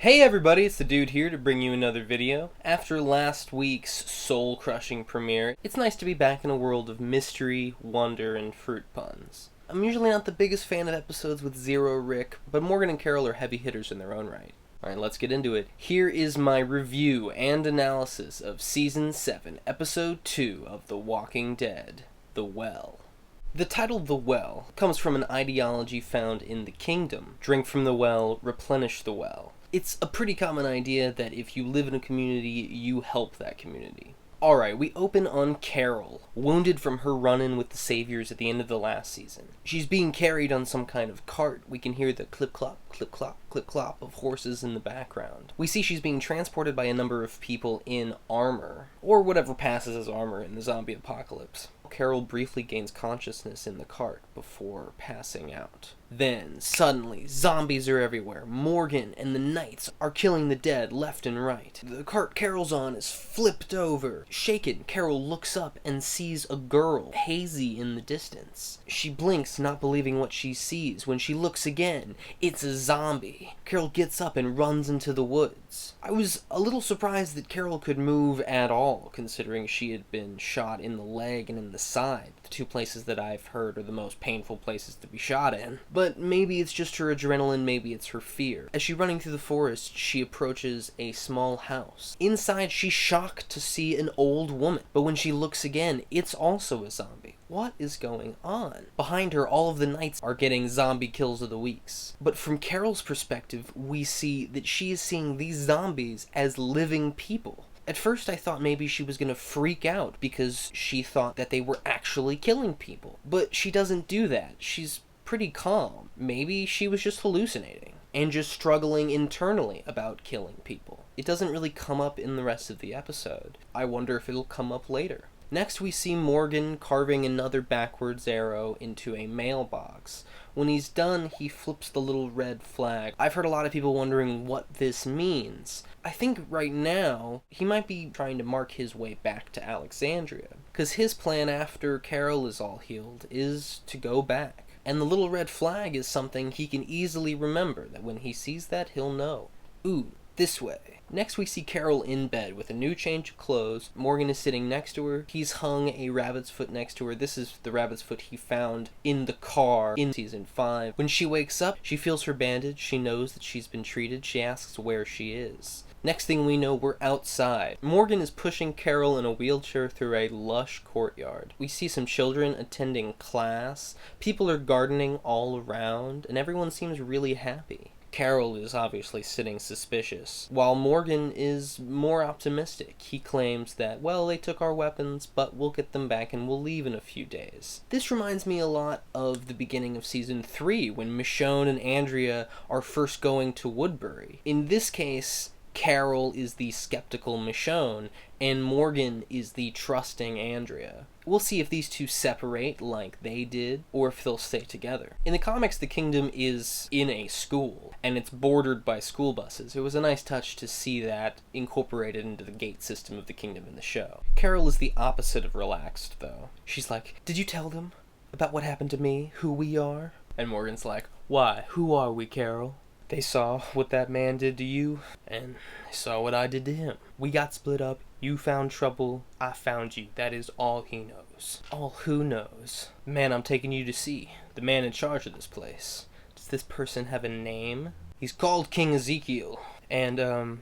Hey everybody, it's the dude here to bring you another video. After last week's soul-crushing premiere, it's nice to be back in a world of mystery, wonder, and fruit puns. I'm usually not the biggest fan of episodes with zero Rick, but Morgan and Carol are heavy hitters in their own right. Alright, let's get into it. Here is my review and analysis of Season 7, Episode 2 of The Walking Dead, The Well. The title The Well comes from an ideology found in the Kingdom. Drink from the well, replenish the well. It's a pretty common idea that if you live in a community, you help that community. Alright, we open on Carol, wounded from her run-in with the Saviors at the end of the last season. She's being carried on some kind of cart. We can hear the clip-clop, clip-clop, clip-clop of horses in the background. We see she's being transported by a number of people in armor, or whatever passes as armor in the zombie apocalypse. Carol briefly gains consciousness in the cart before passing out. Then, suddenly, zombies are everywhere. Morgan and the Knights are killing the dead left and right. The cart Carol's on is flipped over. Shaken, Carol looks up and sees a girl, hazy in the distance. She blinks, not believing what she sees. When she looks again, it's a zombie. Carol gets up and runs into the woods. I was a little surprised that Carol could move at all, considering she had been shot in the leg and in the side. The two places that I've heard are the most painful places to be shot in. But maybe it's just her adrenaline, maybe it's her fear. As she's running through the forest, she approaches a small house. Inside, she's shocked to see an old woman. But when she looks again, it's also a zombie. What is going on? Behind her, all of the Knights are getting zombie kills of the weeks. But from Carol's perspective, we see that she is seeing these zombies as living people. At first I thought maybe she was gonna freak out because she thought that they were actually killing people. But she doesn't do that. She's pretty calm. Maybe she was just hallucinating and just struggling internally about killing people. It doesn't really come up in the rest of the episode. I wonder if it'll come up later. Next we see Morgan carving another backwards arrow into a mailbox. When he's done, he flips the little red flag. I've heard a lot of people wondering what this means. I think right now, he might be trying to mark his way back to Alexandria. Because his plan after Carol is all healed is to go back. And the little red flag is something he can easily remember, that when he sees that, he'll know. Ooh, this way. Next we see Carol in bed with a new change of clothes. Morgan is sitting next to her. He's hung a rabbit's foot next to her. This is the rabbit's foot he found in the car in Season 5. When she wakes up, she feels her bandage. She knows that she's been treated. She asks where she is. Next thing we know, we're outside. Morgan is pushing Carol in a wheelchair through a lush courtyard. We see some children attending class. People are gardening all around, and everyone seems really happy. Carol is obviously sitting suspicious, while Morgan is more optimistic. He claims that, well, they took our weapons, but we'll get them back and we'll leave in a few days. This reminds me a lot of the beginning of Season 3, when Michonne and Andrea are first going to Woodbury. In this case, Carol is the skeptical Michonne, and Morgan is the trusting Andrea. We'll see if these two separate like they did, or if they'll stay together. In the comics, the Kingdom is in a school, and it's bordered by school buses. It was a nice touch to see that incorporated into the gate system of the Kingdom in the show. Carol is the opposite of relaxed, though. She's like, "Did you tell them about what happened to me, who we are?" And Morgan's like, "Why, who are we, Carol? They saw what that man did to you, and they saw what I did to him. We got split up. You found trouble. I found you. That is all he knows. All who knows. The man I'm taking you to see. The man in charge of this place. Does this person have a name? He's called King Ezekiel. And,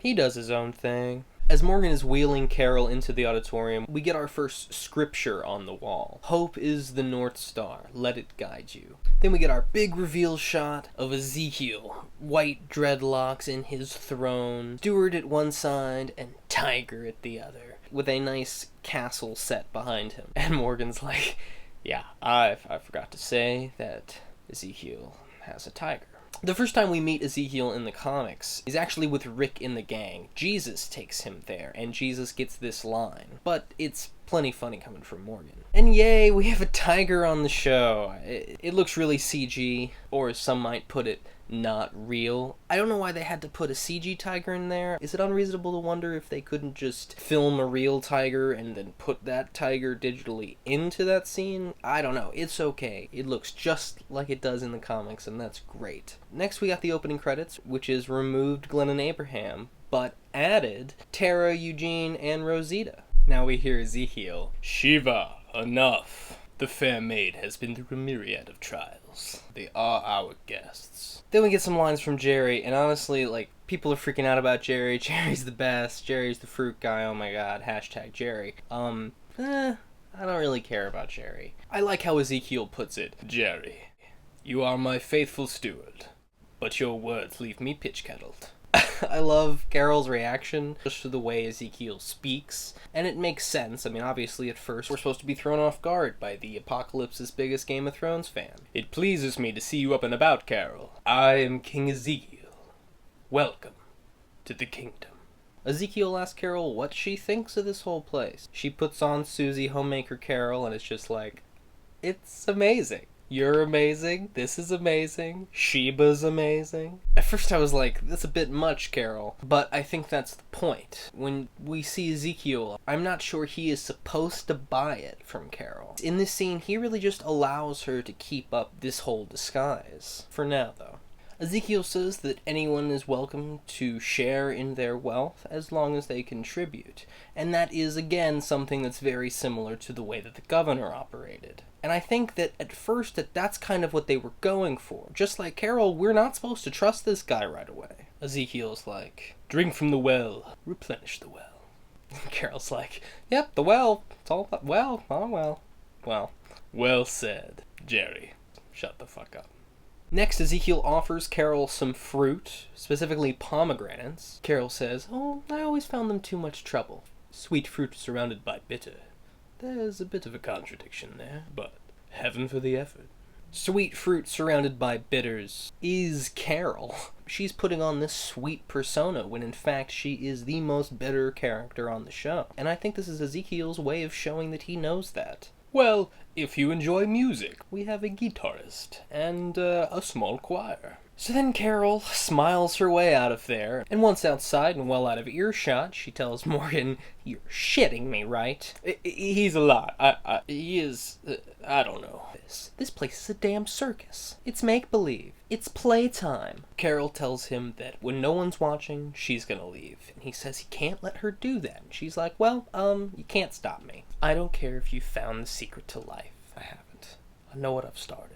he does his own thing." As Morgan is wheeling Carol into the auditorium, we get our first scripture on the wall. "Hope is the North Star. Let it guide you." Then we get our big reveal shot of Ezekiel. White dreadlocks in his throne, steward at one side, and tiger at the other, with a nice castle set behind him. And Morgan's like, "Yeah, I forgot to say that Ezekiel has a tiger." The first time we meet Ezekiel in the comics is actually with Rick in the gang. Jesus takes him there, and Jesus gets this line. But it's plenty funny coming from Morgan. And yay, we have a tiger on the show. It looks really CG, or as some might put it, not real. I don't know why they had to put a CG tiger in there. Is it unreasonable to wonder if they couldn't just film a real tiger and then put that tiger digitally into that scene? I don't know. It's okay. It looks just like it does in the comics, and that's great. Next, we got the opening credits, which is removed Glenn and Abraham, but added Tara, Eugene, and Rosita. Now we hear Ezekiel. Shiva, enough. The fair maid has been through a myriad of trials. They are our guests. Then we get some lines from Jerry, and honestly, like, people are freaking out about Jerry. Jerry's the best. Jerry's the fruit guy. Oh my god. Hashtag Jerry. I don't really care about Jerry. I like how Ezekiel puts it. Jerry, you are my faithful steward, but your words leave me pitch-kettled. I love Carol's reaction just to the way Ezekiel speaks, and it makes sense. I mean, obviously at first we're supposed to be thrown off guard by the Apocalypse's biggest Game of Thrones fan. It pleases me to see you up and about, Carol. I am King Ezekiel. Welcome to the kingdom. Ezekiel asks Carol what she thinks of this whole place. She puts on Susie Homemaker Carol, and it's just like, it's amazing. You're amazing. This is amazing. Sheba's amazing. At first I was like, that's a bit much, Carol. But I think that's the point. When we see Ezekiel, I'm not sure he is supposed to buy it from Carol. In this scene, he really just allows her to keep up this whole disguise. For now, though. Ezekiel says that anyone is welcome to share in their wealth as long as they contribute. And that is, again, something that's very similar to the way that the governor operated. And I think that at first that's kind of what they were going for. Just like Carol, we're not supposed to trust this guy right away. Ezekiel's like, drink from the well, replenish the well. Carol's like, yep, the well, it's all about, well, oh well. Well said, Jerry. Shut the fuck up. Next, Ezekiel offers Carol some fruit, specifically pomegranates. Carol says, oh, I always found them too much trouble. Sweet fruit surrounded by bitter. There's a bit of a contradiction there, but heaven for the effort. Sweet fruit surrounded by bitters is Carol. She's putting on this sweet persona when in fact she is the most bitter character on the show. And I think this is Ezekiel's way of showing that he knows that. Well, if you enjoy music, we have a guitarist and a small choir. So then Carol smiles her way out of there, and once outside and well out of earshot, she tells Morgan, you're shitting me, right? He's a lot. He is, I don't know. This place is a damn circus. It's make-believe. It's playtime. Carol tells him that when no one's watching, she's gonna leave. And he says he can't let her do that. And she's like, well, you can't stop me. I don't care if you found the secret to life. I haven't. I know what I've started.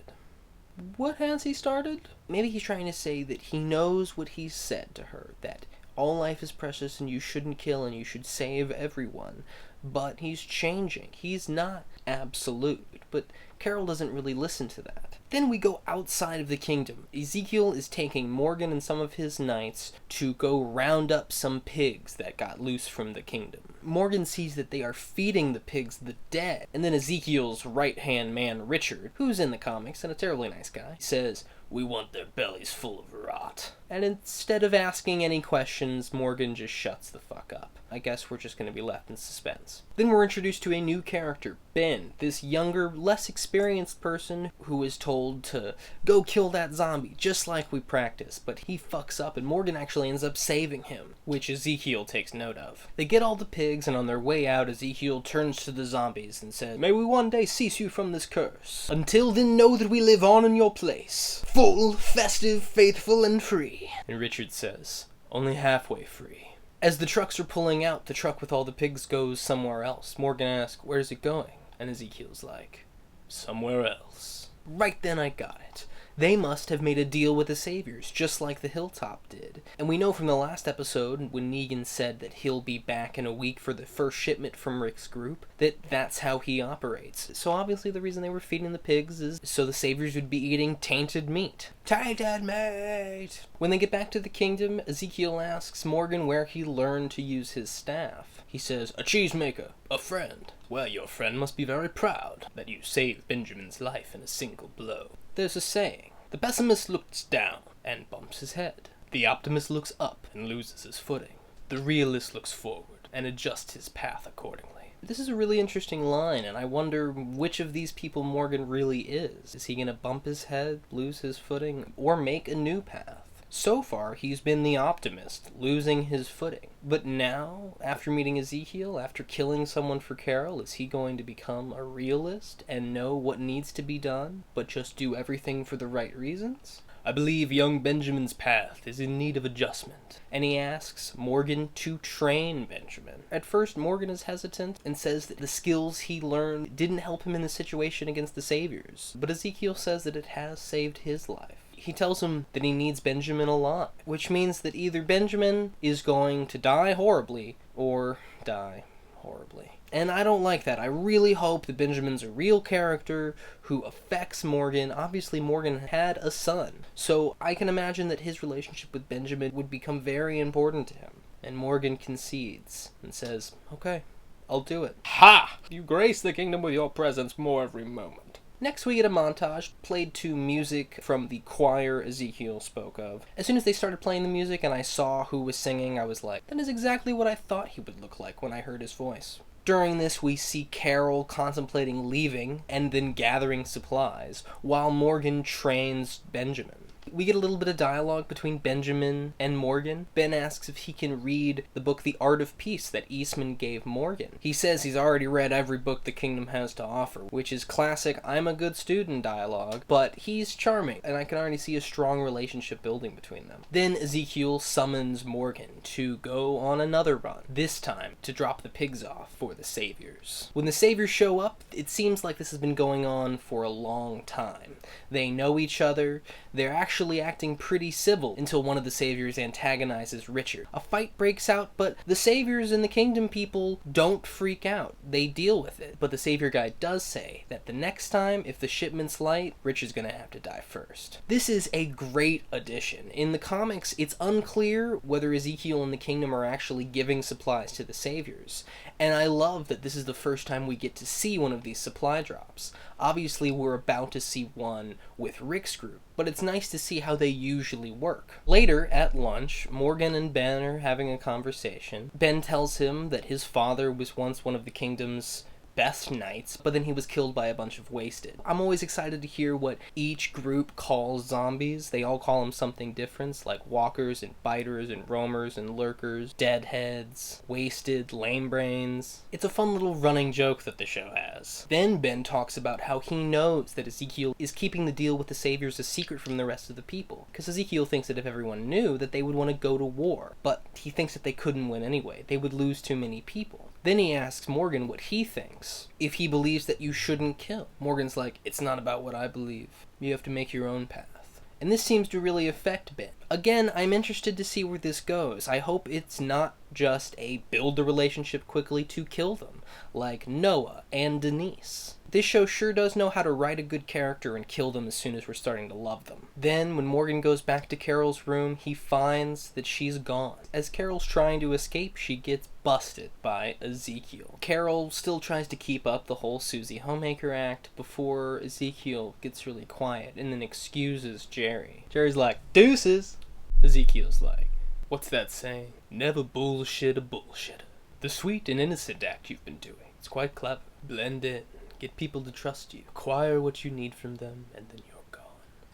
What has he started? Maybe he's trying to say that he knows what he's said to her, that all life is precious and you shouldn't kill and you should save everyone. But he's changing. He's not absolute. But Carol doesn't really listen to that. Then we go outside of the kingdom. Ezekiel is taking Morgan and some of his knights to go round up some pigs that got loose from the kingdom. Morgan sees that they are feeding the pigs the dead. And then Ezekiel's right-hand man, Richard, who's in the comics and a terribly nice guy, says, we want their bellies full of rot. And instead of asking any questions, Morgan just shuts the fuck up. I guess we're just going to be left in suspense. Then we're introduced to a new character, Ben, this younger, less experienced person who is told to go kill that zombie, just like we practiced, but he fucks up and Morgan actually ends up saving him, which Ezekiel takes note of. They get all the pigs, and on their way out, Ezekiel turns to the zombies and says, may we one day cease you from this curse. Until then, know that we live on in your place. Full, festive, faithful, and free. And Richard says, only halfway free. As the trucks are pulling out, the truck with all the pigs goes somewhere else. Morgan asks, where's it going? And Ezekiel's like, somewhere else. Right then I got it. They must have made a deal with the Saviors, just like the Hilltop did. And we know from the last episode, when Negan said that he'll be back in a week for the first shipment from Rick's group, that that's how he operates. So obviously the reason they were feeding the pigs is so the Saviors would be eating tainted meat. Tainted meat! When they get back to the kingdom, Ezekiel asks Morgan where he learned to use his staff. He says, a cheesemaker, a friend. Well, your friend must be very proud that you saved Benjamin's life in a single blow. There's a saying, the pessimist looks down and bumps his head. The optimist looks up and loses his footing. The realist looks forward and adjusts his path accordingly. This is a really interesting line, and I wonder which of these people Morgan really is. Is he going to bump his head, lose his footing, or make a new path? So far, he's been the optimist, losing his footing. But now, after meeting Ezekiel, after killing someone for Carol, is he going to become a realist and know what needs to be done, but just do everything for the right reasons? I believe young Benjamin's path is in need of adjustment, and he asks Morgan to train Benjamin. At first, Morgan is hesitant and says that the skills he learned didn't help him in the situation against the Saviors, but Ezekiel says that it has saved his life. He tells him that he needs Benjamin alive, which means that either Benjamin is going to die horribly or die horribly. And I don't like that. I really hope that Benjamin's a real character who affects Morgan. Obviously, Morgan had a son, so I can imagine that his relationship with Benjamin would become very important to him. And Morgan concedes and says, okay, I'll do it. Ha! You grace the kingdom with your presence more every moment. Next we get a montage played to music from the choir Ezekiel spoke of. As soon as they started playing the music and I saw who was singing, I was like, that is exactly what I thought he would look like when I heard his voice. During this, we see Carol contemplating leaving and then gathering supplies, while Morgan trains Benjamin. We get a little bit of dialogue between Benjamin and Morgan. Ben asks if he can read the book The Art of Peace that Eastman gave Morgan. He says he's already read every book the kingdom has to offer, which is classic I'm a good student dialogue, but he's charming, and I can already see a strong relationship building between them. Then Ezekiel summons Morgan to go on another run, this time to drop the pigs off for the Saviors. When the Saviors show up, it seems like this has been going on for a long time. They know each other, they're actually acting pretty civil until one of the Saviors antagonizes Richard. A fight breaks out, but the Saviors and the Kingdom people don't freak out. They deal with it. But the Savior guy does say that the next time, if the shipment's light, Richard's gonna have to die first. This is a great addition. In the comics, it's unclear whether Ezekiel and the Kingdom are actually giving supplies to the Saviors. And I love that this is the first time we get to see one of these supply drops. Obviously, we're about to see one with Rick's group, but it's nice to see how they usually work. Later, at lunch, Morgan and Ben are having a conversation. Ben tells him that his father was once one of the Kingdom's best knights, but then he was killed by a bunch of wasted. I'm always excited to hear what each group calls zombies. They all call them something different, like walkers and biters and roamers and lurkers, deadheads, wasted, lame brains. It's a fun little running joke that the show has. Then Ben talks about how he knows that Ezekiel is keeping the deal with the Saviors a secret from the rest of the people, because Ezekiel thinks that if everyone knew, that they would want to go to war, but he thinks that they couldn't win anyway. They would lose too many people. Then he asks Morgan what he thinks, if he believes that you shouldn't kill. Morgan's like, it's not about what I believe. You have to make your own path. And this seems to really affect Ben. Again, I'm interested to see where this goes. I hope it's not just a build the relationship quickly to kill them, like Noah and Denise. This show sure does know how to write a good character and kill them as soon as we're starting to love them. Then, when Morgan goes back to Carol's room, he finds that she's gone. As Carol's trying to escape, she gets busted by Ezekiel. Carol still tries to keep up the whole Susie Homemaker act before Ezekiel gets really quiet and then excuses Jerry. Jerry's like, deuces! Ezekiel's like, what's that saying? Never bullshit a bullshitter. The sweet and innocent act you've been doing. It's quite clever. Blend in. Get people to trust you. Acquire what you need from them, and then you're gone.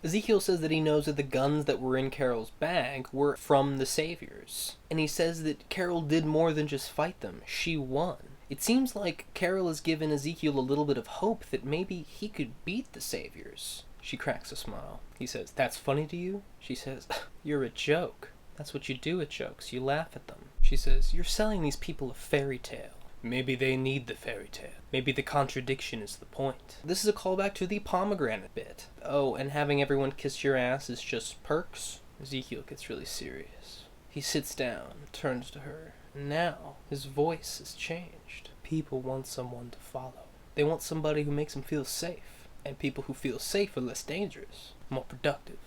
Ezekiel says that he knows that the guns that were in Carol's bag were from the Saviors. And he says that Carol did more than just fight them. She won. It seems like Carol has given Ezekiel a little bit of hope that maybe he could beat the Saviors. She cracks a smile. He says, that's funny to you? She says, you're a joke. That's what you do at jokes. You laugh at them. She says, you're selling these people a fairy tale. Maybe they need the fairy tale. Maybe the contradiction is the point. This is a callback to the pomegranate bit. Oh, and having everyone kiss your ass is just perks? Ezekiel gets really serious. He sits down, turns to her, and now his voice has changed. People want someone to follow. They want somebody who makes them feel safe. And people who feel safe are less dangerous, more productive.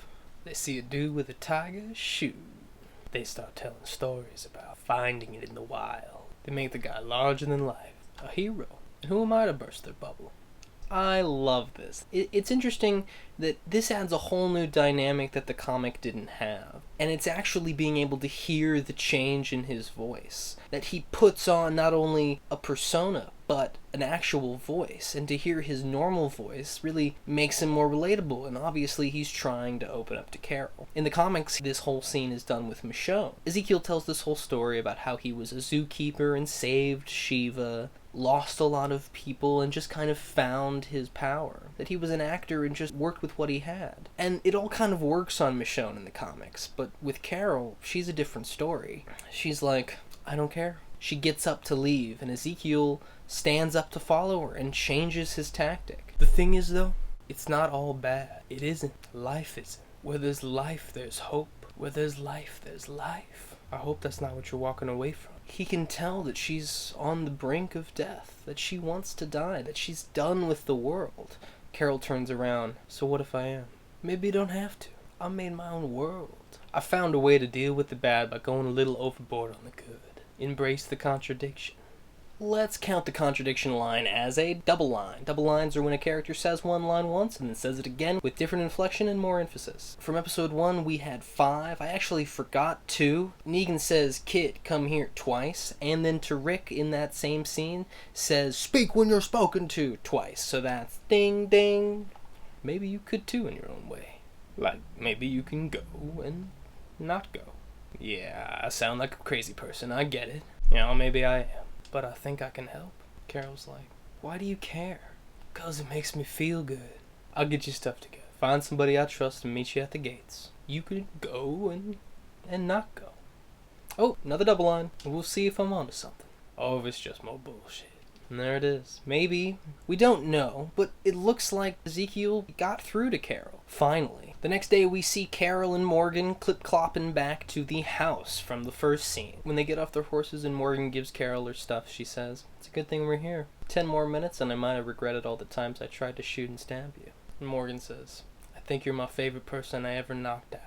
They see a dude with a tiger, shoot. They start telling stories about finding it in the wild. They make the guy larger than life, a hero. And who am I to burst their bubble? I love this. It's interesting that this adds a whole new dynamic that the comic didn't have. And it's actually being able to hear the change in his voice. That he puts on not only a persona, but an actual voice, and to hear his normal voice really makes him more relatable, and obviously he's trying to open up to Carol. In the comics, this whole scene is done with Michonne. Ezekiel tells this whole story about how he was a zookeeper and saved Shiva, lost a lot of people, and just kind of found his power. That he was an actor and just worked with what he had. And it all kind of works on Michonne in the comics, but with Carol, she's a different story. She's like, I don't care. She gets up to leave, and Ezekiel stands up to follow her and changes his tactic. The thing is, though, it's not all bad. It isn't. Life isn't. Where there's life, there's hope. Where there's life, there's life. I hope that's not what you're walking away from. He can tell that she's on the brink of death, that she wants to die, that she's done with the world. Carol turns around. So what if I am? Maybe you don't have to. I made my own world. I found a way to deal with the bad by going a little overboard on the good. Embrace the contradiction. Let's count the contradiction line as a double line. Double lines are when a character says one line once and then says it again with different inflection and more emphasis. From episode 1, we had 5. I actually forgot 2. Negan says, "Kid, come here," twice, and then to Rick in that same scene says, "Speak when you're spoken to," twice. So that's ding ding. Maybe you could too in your own way. Like, maybe you can go and not go. Yeah, I sound like a crazy person, I get it. You know, maybe I am. But I think I can help. Carol's like, why do you care? 'Cause it makes me feel good. I'll get you stuff together. Find somebody I trust and meet you at the gates. You could go and not go. Oh, another double line. We'll see if I'm onto something. Oh, if it's just more bullshit. And there it is. Maybe. We don't know, but it looks like Ezekiel got through to Carol. Finally. The next day we see Carol and Morgan clip-clopping back to the house from the first scene. When they get off their horses and Morgan gives Carol her stuff, she says, "It's a good thing we're here. 10 more minutes and I might have regretted all the times I tried to shoot and stab you." And Morgan says, "I think you're my favorite person I ever knocked out."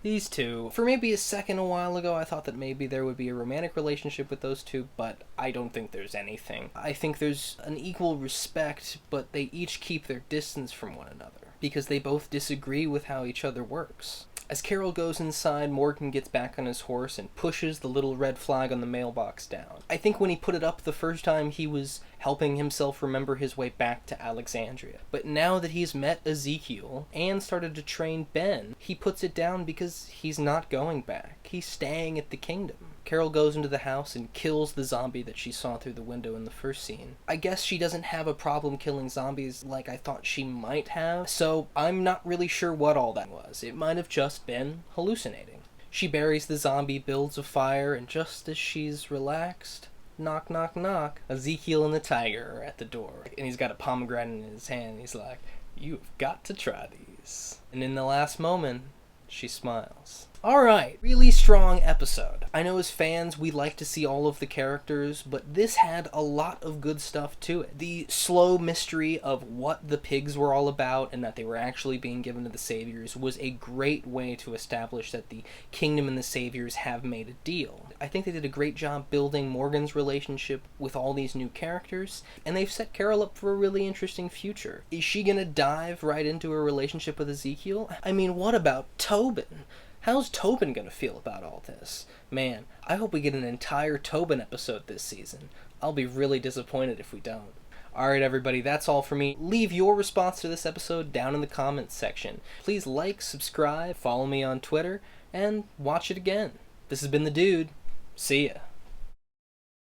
These two, for maybe a second a while ago, I thought that maybe there would be a romantic relationship with those two, but I don't think there's anything. I think there's an equal respect, but they each keep their distance from one another, because they both disagree with how each other works. As Carol goes inside, Morgan gets back on his horse and pushes the little red flag on the mailbox down. I think when he put it up the first time, he was helping himself remember his way back to Alexandria. But now that he's met Ezekiel and started to train Ben, he puts it down because he's not going back. He's staying at the kingdom. Carol goes into the house and kills the zombie that she saw through the window in the first scene. I guess she doesn't have a problem killing zombies like I thought she might have, so I'm not really sure what all that was. It might have just been hallucinating. She buries the zombie, builds a fire, and just as she's relaxed, knock, knock, knock, Ezekiel and the tiger are at the door. And he's got a pomegranate in his hand. He's like, "You've got to try these." And in the last moment, she smiles. Alright, really strong episode. I know as fans we like to see all of the characters, but this had a lot of good stuff to it. The slow mystery of what the pigs were all about and that they were actually being given to the Saviors was a great way to establish that the Kingdom and the Saviors have made a deal. I think they did a great job building Morgan's relationship with all these new characters, and they've set Carol up for a really interesting future. Is she gonna dive right into her relationship with Ezekiel? I mean, what about Tobin? How's Tobin gonna feel about all this? Man, I hope we get an entire Tobin episode this season. I'll be really disappointed if we don't. Alright everybody, that's all for me. Leave your response to this episode down in the comments section. Please like, subscribe, follow me on Twitter, and watch it again. This has been The Dude. See ya.